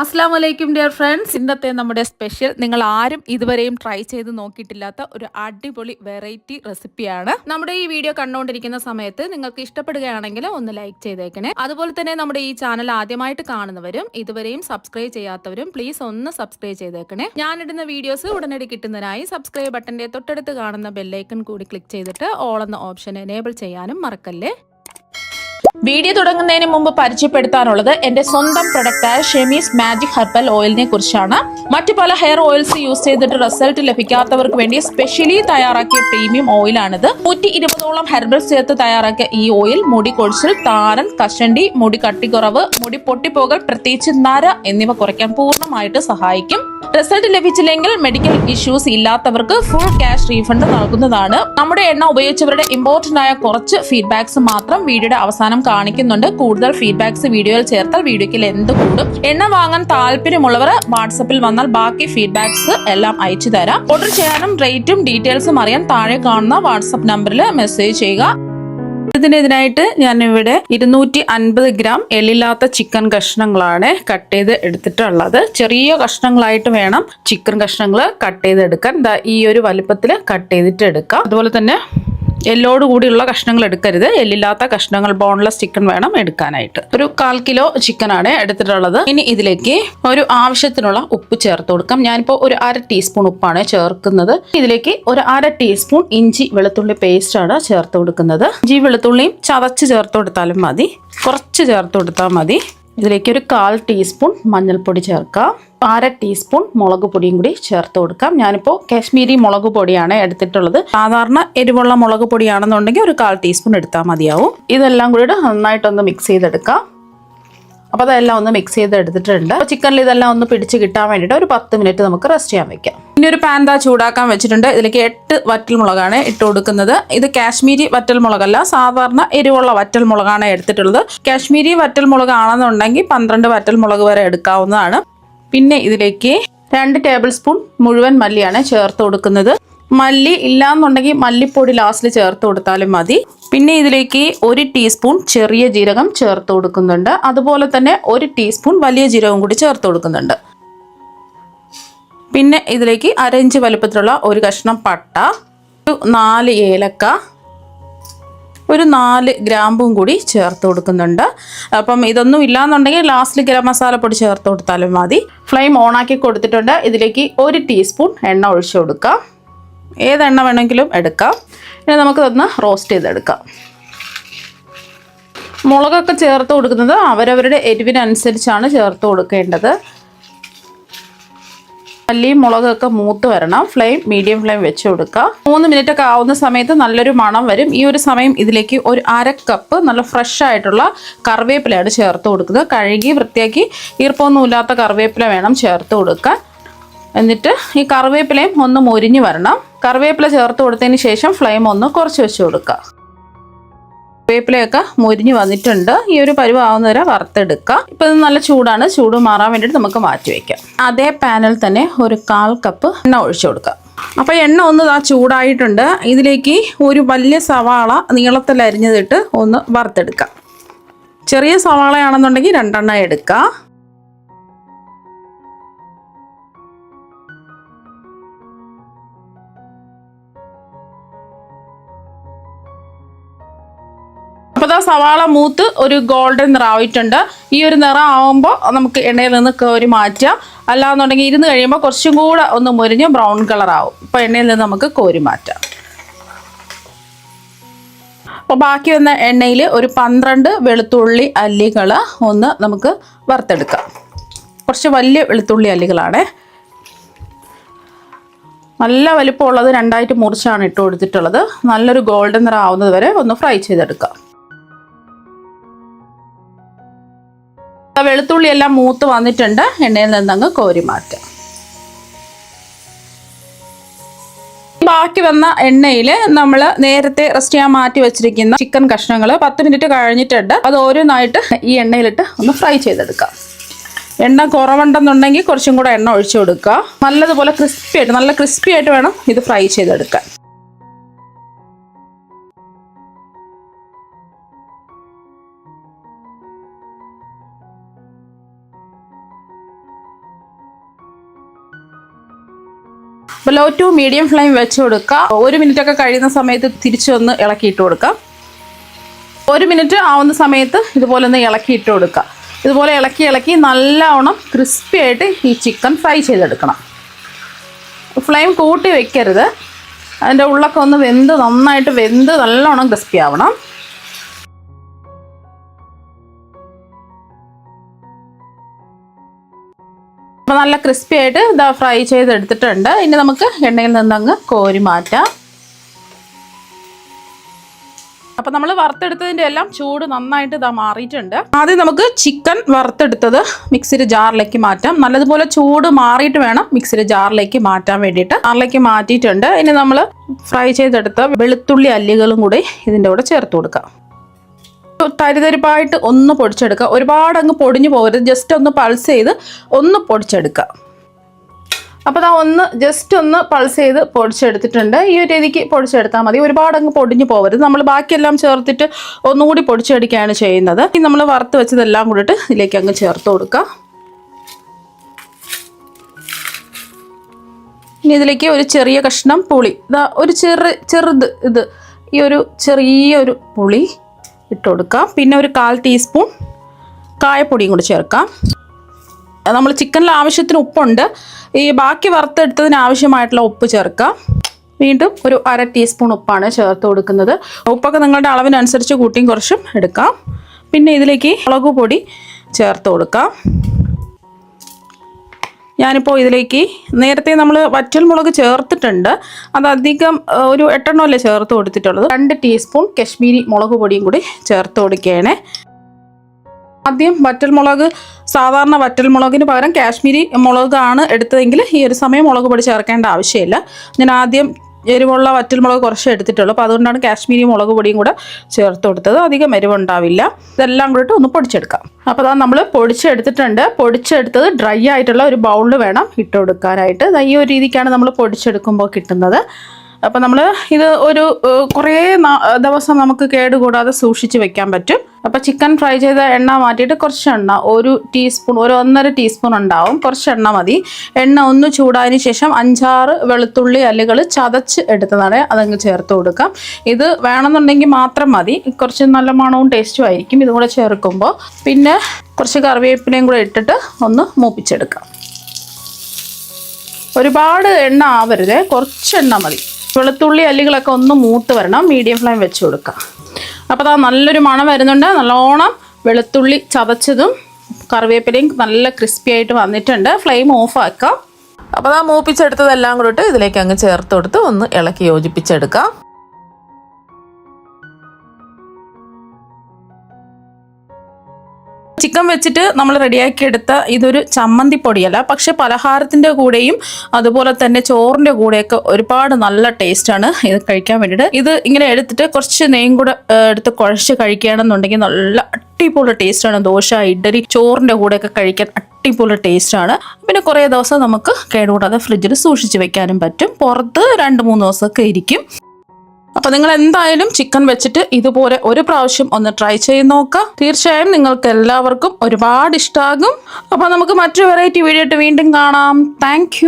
അസ്സാം വലൈക്കും dear friends. ഇന്നത്തെ നമ്മുടെ സ്പെഷ്യൽ നിങ്ങൾ ആരും ഇതുവരെയും ട്രൈ ചെയ്ത് നോക്കിയിട്ടില്ലാത്ത ഒരു അടിപൊളി വെറൈറ്റി റെസിപ്പിയാണ്. നമ്മുടെ ഈ വീഡിയോ കണ്ടുകൊണ്ടിരിക്കുന്ന സമയത്ത് നിങ്ങൾക്ക് ഇഷ്ടപ്പെടുകയാണെങ്കിൽ ഒന്ന് ലൈക്ക് ചെയ്തേക്കണേ. അതുപോലെ തന്നെ നമ്മുടെ ഈ ചാനൽ ആദ്യമായിട്ട് കാണുന്നവരും ഇതുവരെയും സബ്സ്ക്രൈബ് ചെയ്യാത്തവരും പ്ലീസ് ഒന്ന് സബ്സ്ക്രൈബ് ചെയ്തേക്കണേ. ഞാനിടുന്ന വീഡിയോസ് ഉടനടി കിട്ടുന്നതിനായി സബ്സ്ക്രൈബ് ബട്ടന്റെ തൊട്ടടുത്ത് കാണുന്ന ബെല്ലൈക്കൺ കൂടി ക്ലിക്ക് ചെയ്തിട്ട് ഓൾ എന്ന ഓപ്ഷൻ എനേബിൾ ചെയ്യാനും മറക്കല്ലേ. വീഡിയോ തുടങ്ങുന്നതിന് മുമ്പ് പരിചയപ്പെടുത്താനുള്ളത് എന്റെ സ്വന്തം പ്രൊഡക്റ്റായ ഷെമീസ് മാജിക് ഹെർബൽ ഓയിലിനെ കുറിച്ചാണ്. മറ്റു പല ഹെയർ ഓയിൽസ് യൂസ് ചെയ്തിട്ട് റിസൾട്ട് ലഭിക്കാത്തവർക്ക് വേണ്ടി സ്പെഷ്യലി തയ്യാറാക്കിയ പ്രീമിയം ഓയിലാണിത്. 120ഓളം ഹെർബൽസ് ചേർത്ത് തയ്യാറാക്കിയ ഈ ഓയിൽ മുടി കൊഴിച്ചിൽ, താരൻ, കഷണ്ടി, മുടി കട്ടിക്കുറവ്, മുടി പൊട്ടിപ്പോകൽ, പ്രത്യേകിച്ച് നര എന്നിവ കുറയ്ക്കാൻ പൂർണ്ണമായിട്ട് സഹായിക്കും. റിസൾട്ട് ലഭിച്ചില്ലെങ്കിൽ മെഡിക്കൽ ഇഷ്യൂസ് ഇല്ലാത്തവർക്ക് ഫുൾ ക്യാഷ് റീഫണ്ട് നൽകുന്നതാണ്. നമ്മുടെ എണ്ണ ഉപയോഗിച്ചവരുടെ ഇമ്പോർട്ടന്റ് ആയ കുറച്ച് ഫീഡ്ബാക്സ് മാത്രം വീഡിയോയുടെ അവസാനം കാണിക്കുന്നുണ്ട്. കൂടുതൽ ഫീഡ്ബാക്സ് വീഡിയോയിൽ ചേർത്താൽ വീഡിയോയ്ക്ക് ലെന്ത് കൂടും. എണ്ണ വാങ്ങാൻ താല്പര്യമുള്ളവർ വാട്സപ്പിൽ വന്നാൽ ബാക്കി ഫീഡ്ബാക്സ് എല്ലാം അയച്ചു തരാം. ഓർഡർ ചെയ്യാനും റേറ്റും ഡീറ്റെയിൽസും അറിയാൻ താഴെ കാണുന്ന വാട്സപ്പ് നമ്പറിൽ മെസ്സേജ് ചെയ്യുക. ഇതിനായിട്ട് ഞാൻ ഇവിടെ 250 ഗ്രാം എല്ലില്ലാത്ത ചിക്കൻ കഷ്ണങ്ങളാണ് കട്ട് ചെയ്ത് എടുത്തിട്ടുള്ളത്. ചെറിയ കഷ്ണങ്ങളായിട്ട് വേണം ചിക്കൻ കഷ്ണങ്ങൾ കട്ട് ചെയ്തെടുക്കാൻ. ഈ ഒരു വലുപ്പത്തിൽ കട്ട് ചെയ്തിട്ട് എടുക്കാം. അതുപോലെ തന്നെ എല്ലോട് കൂടിയുള്ള കഷ്ണങ്ങൾ എടുക്കരുത്. എല്ലില്ലാത്ത കഷ്ണങ്ങൾ, ബോൺലെസ് ചിക്കൻ വേണം എടുക്കാനായിട്ട്. ഒരു 1/4 കിലോ ചിക്കൻ ആണ് എടുത്തിട്ടുള്ളത്. ഇനി ഇതിലേക്ക് ഒരു ആവശ്യത്തിനുള്ള ഉപ്പ് ചേർത്ത് കൊടുക്കാം. ഞാനിപ്പോൾ ഒരു 1/2 ടീസ്പൂൺ ഉപ്പാണ് ചേർക്കുന്നത്. ഇതിലേക്ക് ഒരു 1/2 ടീസ്പൂൺ ഇഞ്ചി വെളുത്തുള്ളി പേസ്റ്റ് ആണ് ചേർത്ത് കൊടുക്കുന്നത്. ഇഞ്ചി വെളുത്തുള്ളിയും ചതച്ച് ചേർത്ത് കൊടുത്താലും മതി, കുറച്ച് ചേർത്ത് കൊടുത്താൽ മതി. ഇതിലേക്ക് ഒരു 1/4 ടീസ്പൂൺ മഞ്ഞൾപ്പൊടി ചേർക്കാം. 1/2 ടീസ്പൂൺ മുളക് പൊടിയും കൂടി ചേർത്ത് കൊടുക്കാം. ഞാനിപ്പോൾ കാശ്മീരി മുളക് പൊടിയാണ് എടുത്തിട്ടുള്ളത്. സാധാരണ എരിവുള്ള മുളക് പൊടിയാണെന്നുണ്ടെങ്കിൽ ഒരു 1/4 ടീസ്പൂൺ എടുത്താൽ മതിയാവും. ഇതെല്ലാം കൂടി നന്നായിട്ടൊന്ന് മിക്സ് ചെയ്തെടുക്കാം. അപ്പോൾ അതെല്ലാം ഒന്ന് മിക്സ് ചെയ്ത് എടുത്തിട്ടുണ്ട്. അപ്പോൾ ചിക്കനിൽ ഇതെല്ലാം ഒന്ന് പിടിച്ച് കിട്ടാൻ വേണ്ടിയിട്ട് ഒരു 10 മിനിറ്റ് നമുക്ക് റെസ്റ്റ് ചെയ്യാൻ വെക്കാം. ഇനി ഒരു പാൻ ചൂടാക്കാൻ വെച്ചിട്ടുണ്ട്. ഇതിലേക്ക് 8 വറ്റൽമുളകാണ് ഇട്ട് കൊടുക്കുന്നത്. ഇത് കാശ്മീരി വറ്റൽമുളകല്ല, സാധാരണ എരിവുള്ള വറ്റൽമുളകാണ് എടുത്തിട്ടുള്ളത്. കാശ്മീരി വറ്റൽമുളക് ആണെന്നുണ്ടെങ്കിൽ 12 വറ്റൽമുളക് വരെ എടുക്കാവുന്നതാണ്. പിന്നെ ഇതിലേക്ക് 2 ടേബിൾ സ്പൂൺ മുഴുവൻ മല്ലിയാണ് ചേർത്ത് കൊടുക്കുന്നത്. മല്ലി ഇല്ലാന്നുണ്ടെങ്കിൽ മല്ലിപ്പൊടി ലാസ്റ്റിൽ ചേർത്ത് കൊടുത്താലും മതി. പിന്നെ ഇതിലേക്ക് 1 ടീസ്പൂൺ ചെറിയ ജീരകം ചേർത്ത് കൊടുക്കുന്നുണ്ട്. അതുപോലെ തന്നെ 1 ടീസ്പൂൺ വലിയ ജീരകം കൂടി ചേർത്ത് കൊടുക്കുന്നുണ്ട്. പിന്നെ ഇതിലേക്ക് 1/2 ഇഞ്ച് വലുപ്പത്തിലുള്ള ഒരു കഷ്ണം പട്ട, 4 ഏലക്ക, ഒരു 4 ഗ്രാമ്പും കൂടി ചേർത്ത് കൊടുക്കുന്നുണ്ട്. അപ്പം ഇതൊന്നും ഇല്ലാന്നുണ്ടെങ്കിൽ ലാസ്റ്റിൽ ഗരം മസാല പൊടി ചേർത്ത് കൊടുത്താലും മതി. ഫ്ലെയിം ഓണാക്കി കൊടുത്തിട്ടുണ്ട്. ഇതിലേക്ക് 1 ടീസ്പൂൺ എണ്ണ ഒഴിച്ചു കൊടുക്കാം. ഏതെണ്ണ വേണമെങ്കിലും എടുക്കാം. ഇനി നമുക്കിതൊന്ന് റോസ്റ്റ് ചെയ്തെടുക്കാം. മുളകൊക്കെ ചേർത്ത് കൊടുക്കുന്നത് അവരവരുടെ എരിവിനനുസരിച്ചാണ് ചേർത്ത് കൊടുക്കേണ്ടത്. മല്ലിയും മുളകൊക്കെ മൂത്ത് വരണം. ഫ്ലെയിം മീഡിയം ഫ്ലെയിം വെച്ച് കൊടുക്കുക. 3 മിനിറ്റ് ഒക്കെ ആവുന്ന സമയത്ത് നല്ലൊരു മണം വരും. ഈ ഒരു സമയം ഇതിലേക്ക് ഒരു 1/2 കപ്പ് നല്ല ഫ്രഷ് ആയിട്ടുള്ള കറിവേപ്പിലയാണ് ചേർത്ത് കൊടുക്കുന്നത്. കഴുകി വൃത്തിയാക്കി ഈർപ്പമൊന്നുമില്ലാത്ത കറിവേപ്പില വേണം ചേർത്ത് കൊടുക്കാൻ. എന്നിട്ട് ഈ കറിവേപ്പിലയും ഒന്ന് മൊരിഞ്ഞ് വരണം. കറിവേപ്പില ചേർത്ത് കൊടുത്തതിന് ശേഷം ഫ്ലെയിം ഒന്ന് കുറച്ച് വെച്ച് കൊടുക്കുക. കറിവേപ്പിലയൊക്കെ മൊരിഞ്ഞ് വന്നിട്ടുണ്ട്. ഈ ഒരു പരുവാവുന്നവരെ വറുത്തെടുക്കുക. ഇപ്പം ഇത് നല്ല ചൂടാണ്. ചൂട് മാറാൻ വേണ്ടിയിട്ട് നമുക്ക് മാറ്റി വയ്ക്കാം. അതേ പാനിൽ തന്നെ ഒരു 1/4 കപ്പ് എണ്ണ ഒഴിച്ചു കൊടുക്കുക. അപ്പോൾ എണ്ണ ഒന്ന് ചൂടായിട്ടുണ്ട്. ഇതിലേക്ക് ഒരു വലിയ സവാള നീളത്തിൽ അരിഞ്ഞതിട്ട് ഒന്ന് വറുത്തെടുക്കാം. ചെറിയ സവാളയാണെന്നുണ്ടെങ്കിൽ 2 എണ്ണം എടുക്കുക. അപ്പോൾ സവാള മൂത്ത് ഒരു ഗോൾഡൻ നിറമായിട്ടുണ്ട്. ഈ ഒരു നിറം ആവുമ്പോൾ നമുക്ക് എണ്ണയിൽ നിന്ന് കോരി മാറ്റാം. അല്ലാന്നുണ്ടെങ്കിൽ ഇരുന്ന് കഴിയുമ്പോൾ കുറച്ചും കൂടെ ഒന്ന് മുരിഞ്ഞ് ബ്രൗൺ കളർ ആവും. അപ്പോൾ എണ്ണയിൽ നിന്ന് നമുക്ക് കോരി മാറ്റാം. അപ്പോൾ ബാക്കി വന്ന എണ്ണയിൽ ഒരു 12 വെളുത്തുള്ളി അല്ലികൾ ഒന്ന് നമുക്ക് വറുത്തെടുക്കാം. കുറച്ച് വലിയ വെളുത്തുള്ളി അല്ലികളാണ്. നല്ല വലിപ്പമുള്ളത് 2ആയിട്ട് മുറിച്ചാണ് ഇട്ട് കൊടുത്തിട്ടുള്ളത്. നല്ലൊരു ഗോൾഡൻ നിറം ആവുന്നത് വരെ ഒന്ന് ഫ്രൈ ചെയ്തെടുക്കാം. വെളുത്തുള്ളി എല്ലാം മൂത്ത് വന്നിട്ടുണ്ട്. എണ്ണയിൽ നിന്നങ്ങ് കോരി മാറ്റാം. ബാക്കി വന്ന എണ്ണയിൽ നമ്മൾ നേരത്തെ റെസ്റ്റ് ചെയ്യാൻ മാറ്റി വെച്ചിരിക്കുന്ന ചിക്കൻ കഷ്ണങ്ങൾ 10 മിനിറ്റ് കഴിഞ്ഞിട്ടുണ്ട്. അത് ഓരോന്നായിട്ട് ഈ എണ്ണയിലിട്ട് ഒന്ന് ഫ്രൈ ചെയ്തെടുക്കാം. എണ്ണ കുറവുണ്ടെന്നുണ്ടെങ്കിൽ കുറച്ചും കൂടെ എണ്ണ ഒഴിച്ചു കൊടുക്കുക. നല്ലതുപോലെ നല്ല ക്രിസ്പി ആയിട്ട് വേണം ഇത് ഫ്രൈ ചെയ്തെടുക്കാൻ. അപ്പോൾ ലോ ടു മീഡിയം ഫ്ലെയിം വെച്ച് കൊടുക്കുക. 1 മിനിറ്റൊക്കെ കഴിയുന്ന സമയത്ത് തിരിച്ചൊന്ന് ഇളക്കിയിട്ട് കൊടുക്കാം. 1 മിനിറ്റ് ആവുന്ന സമയത്ത് ഇതുപോലെ ഒന്ന് ഇളക്കിയിട്ട് കൊടുക്കുക. ഇതുപോലെ ഇളക്കി നല്ലവണ്ണം ക്രിസ്പി ആയിട്ട് ഈ ചിക്കൻ ഫ്രൈ ചെയ്തെടുക്കണം. ഫ്ലെയിം കൂട്ടി വെക്കരുത്. അതിൻ്റെ ഉള്ളൊക്കെ ഒന്ന് നന്നായിട്ട് വെന്ത് നല്ലോണം ക്രിസ്പി ആവണം. അപ്പോൾ നല്ല ക്രിസ്പി ആയിട്ട് ഇതാ ഫ്രൈ ചെയ്തെടുത്തിട്ടുണ്ട്. ഇനി നമുക്ക് എണ്ണയിൽ നിന്നങ്ങ് കോരി മാറ്റാം. അപ്പോൾ നമ്മൾ വറുത്തെടുത്തതിൻ്റെ എല്ലാം ചൂട് നന്നായിട്ട് ഇതാ മാറിയിട്ടുണ്ട്. ആദ്യം നമുക്ക് ചിക്കൻ വറുത്തെടുത്തത് മിക്സിയുടെ ജാറിലേക്ക് മാറ്റാം. നല്ലതുപോലെ ചൂട് മാറിയിട്ട് വേണം മിക്സിയുടെ ജാറിലേക്ക് മാറ്റാൻ വേണ്ടിയിട്ട്. ജാറിലേക്ക് മാറ്റിയിട്ടുണ്ട്. ഇനി നമ്മൾ ഫ്രൈ ചെയ്തെടുത്ത വെളുത്തുള്ളി അല്ലികളും കൂടി ഇതിൻ്റെ കൂടെ ചേർത്ത് കൊടുക്കാം. തരിതരിപ്പായിട്ട് ഒന്ന് പൊടിച്ചെടുക്കുക. ഒരുപാട് അങ്ങ് പൊടിഞ്ഞു പോകരുത്. ജസ്റ്റ് ഒന്ന് പൾസ് ചെയ്ത് ഒന്ന് പൊടിച്ചെടുക്കുക. അപ്പോൾ ഒന്ന് ജസ്റ്റ് ഒന്ന് പൾസ് ചെയ്ത് പൊടിച്ചെടുത്തിട്ടുണ്ട്. ഈ ഒരു രീതിക്ക് പൊടിച്ചെടുത്താൽ മതി. ഒരുപാട് അങ്ങ് പൊടിഞ്ഞു പോകരുത്. നമ്മൾ ബാക്കിയെല്ലാം ചേർത്തിട്ട് ഒന്നുകൂടി പൊടിച്ചെടുക്കുകയാണ് ചെയ്യുന്നത്. ഇനി നമ്മൾ വറുത്ത് വെച്ചതെല്ലാം കൂടിയിട്ട് ഇതിലേക്ക് അങ്ങ് ചേർത്ത് കൊടുക്കുക. ഇനി ഇതിലേക്ക് ഒരു ചെറിയ കഷ്ണം പുളി, ഒരു ചെറുത് ഈ ഒരു ചെറിയൊരു പുളി ഇട്ട് കൊടുക്കാം. പിന്നെ ഒരു 1/4 ടീസ്പൂൺ കായപ്പൊടിയും കൂടി ചേർക്കാം. നമ്മൾ ചിക്കനിൽ ആവശ്യത്തിന് ഉപ്പുണ്ട്. ഈ ബാക്കി വറുത്തെടുത്തതിന് ആവശ്യമായിട്ടുള്ള ഉപ്പ് ചേർക്കാം. വീണ്ടും ഒരു 1/2 ടീസ്പൂൺ ഉപ്പാണ് ചേർത്ത് കൊടുക്കുന്നത്. ഉപ്പൊക്കെ നിങ്ങളുടെ അളവിനനുസരിച്ച് കൂട്ടിയും കുറച്ചും എടുക്കാം. പിന്നെ ഇതിലേക്ക് മുളക് പൊടി ചേർത്ത് കൊടുക്കാം. ഞാനിപ്പോൾ ഇതിലേക്ക് നേരത്തെ നമ്മൾ വറ്റൽ മുളക് ചേർത്തിട്ടുണ്ട്. അതധികം ഒരു 8 എണ്ണമല്ലേ ചേർത്ത് കൊടുത്തിട്ടുള്ളത്. 2 ടീസ്പൂൺ കശ്മീരി മുളക് പൊടിയും കൂടി ചേർത്ത് കൊടുക്കുകയാണ്. ആദ്യം വറ്റൽമുളക്, സാധാരണ വറ്റൽമുളകിന് പകരം കാശ്മീരി മുളകാണ് എടുത്തതെങ്കിൽ ഈ ഒരു സമയം മുളക് പൊടി ചേർക്കേണ്ട ആവശ്യമില്ല. ഞാൻ ആദ്യം എരിവുള്ള വറ്റൽമുളക് കുറച്ച് എടുത്തിട്ടുള്ളൂ. അപ്പോൾ അതുകൊണ്ടാണ് കാശ്മീരി മുളക് പൊടിയും കൂടെ ചേർത്ത് കൊടുത്തത്. അധികം എരിവുണ്ടാവില്ല. ഇതെല്ലാം കൂടിയിട്ട് ഒന്ന് പൊടിച്ചെടുക്കാം. അപ്പോൾ അതാ നമ്മൾ പൊടിച്ചെടുത്തിട്ടുണ്ട്. പൊടിച്ചെടുത്തത് ഡ്രൈ ആയിട്ടുള്ള ഒരു ബൗളിൽ വേണം ഇട്ട് കൊടുക്കാനായിട്ട്. ഈ ഒരു രീതിക്കാണ് നമ്മൾ പൊടിച്ചെടുക്കുമ്പോൾ കിട്ടുന്നത്. അപ്പോൾ നമ്മൾ ഇത് ഒരു കുറേ ദിവസം നമുക്ക് കേടുകൂടാതെ സൂക്ഷിച്ച് വെക്കാൻ പറ്റും. അപ്പോൾ ചിക്കൻ ഫ്രൈ ചെയ്ത എണ്ണ മാറ്റിയിട്ട് കുറച്ച് എണ്ണ, 1 ടീസ്പൂൺ, 1.5 ടീസ്പൂൺ ഉണ്ടാവും. കുറച്ച് എണ്ണ മതി. എണ്ണ ഒന്ന് ചൂടായതിന് ശേഷം 5-6 വെളുത്തുള്ളി അല്ലികൾ ചതച്ച് എടുത്തതാണ് അതങ്ങ് ചേർത്ത് കൊടുക്കാം. ഇത് വേണമെന്നുണ്ടെങ്കിൽ മാത്രം മതി. കുറച്ച് നല്ല മണവും ടേസ്റ്റും ആയിരിക്കും ഇതും കൂടെ ചേർക്കുമ്പോൾ. പിന്നെ കുറച്ച് കറിവേപ്പിലയും കൂടെ ഇട്ടിട്ട് ഒന്ന് മൂപ്പിച്ചെടുക്കാം. ഒരുപാട് എണ്ണ ആവരുത്, കുറച്ച് എണ്ണ മതി. വെളുത്തുള്ളി അല്ലികളൊക്കെ ഒന്ന് മൂത്ത് വരണം. മീഡിയം ഫ്ലെയിം വെച്ച് കൊടുക്കുക. അപ്പോൾ അത് നല്ലൊരു മണം വരുന്നുണ്ട്. നല്ലോണം വെളുത്തുള്ളി ചതച്ചതും കറിവേപ്പിലയും നല്ല ക്രിസ്പി ആയിട്ട് വന്നിട്ടുണ്ട്. ഫ്ലെയിം ഓഫ് ആക്കാം. അപ്പോൾ ആ മൂപ്പിച്ചെടുത്തതെല്ലാം കൂടിയിട്ട് ഇതിലേക്ക് അങ്ങ് ചേർത്ത് കൊടുത്ത് ഒന്ന് ഇളക്കി യോജിപ്പിച്ചെടുക്കാം. ചിക്കൻ വെച്ചിട്ട് നമ്മൾ റെഡിയാക്കി എടുത്ത ഇതൊരു ചമ്മന്തി പൊടിയല്ല, പക്ഷെ പലഹാരത്തിൻ്റെ കൂടെയും അതുപോലെ തന്നെ ചോറിൻ്റെ കൂടെയൊക്കെ ഒരുപാട് നല്ല ടേസ്റ്റാണ് ഇത് കഴിക്കാൻ വേണ്ടിയിട്ട്. ഇത് ഇങ്ങനെ എടുത്തിട്ട് കുറച്ച് നെയ്യും കൂടെ എടുത്ത് കുഴച്ച് കഴിക്കുകയാണെന്നുണ്ടെങ്കിൽ നല്ല അടിപൊളി ടേസ്റ്റാണ്. ദോശ, ഇഡ്ഡലി, ചോറിൻ്റെ കൂടെയൊക്കെ കഴിക്കാൻ അടിപൊളി ടേസ്റ്റാണ്. പിന്നെ കുറേ ദിവസം നമുക്ക് കേടുകൂടാതെ ഫ്രിഡ്ജിൽ സൂക്ഷിച്ച് വെക്കാനും പറ്റും. പുറത്ത് 2-3 ദിവസമൊക്കെ ഇരിക്കും. അപ്പോൾ നിങ്ങൾ എന്തായാലും ചിക്കൻ വെച്ചിട്ട് ഇതുപോലെ ഒരു പ്രാവശ്യം ഒന്ന് ട്രൈ ചെയ്ത് നോക്കാം. തീർച്ചയായും നിങ്ങൾക്ക് എല്ലാവർക്കും ഒരുപാട് ഇഷ്ടമാകും. അപ്പോൾ നമുക്ക് മറ്റൊരു വെറൈറ്റി വീഡിയോ ആയിട്ട് വീണ്ടും കാണാം. താങ്ക്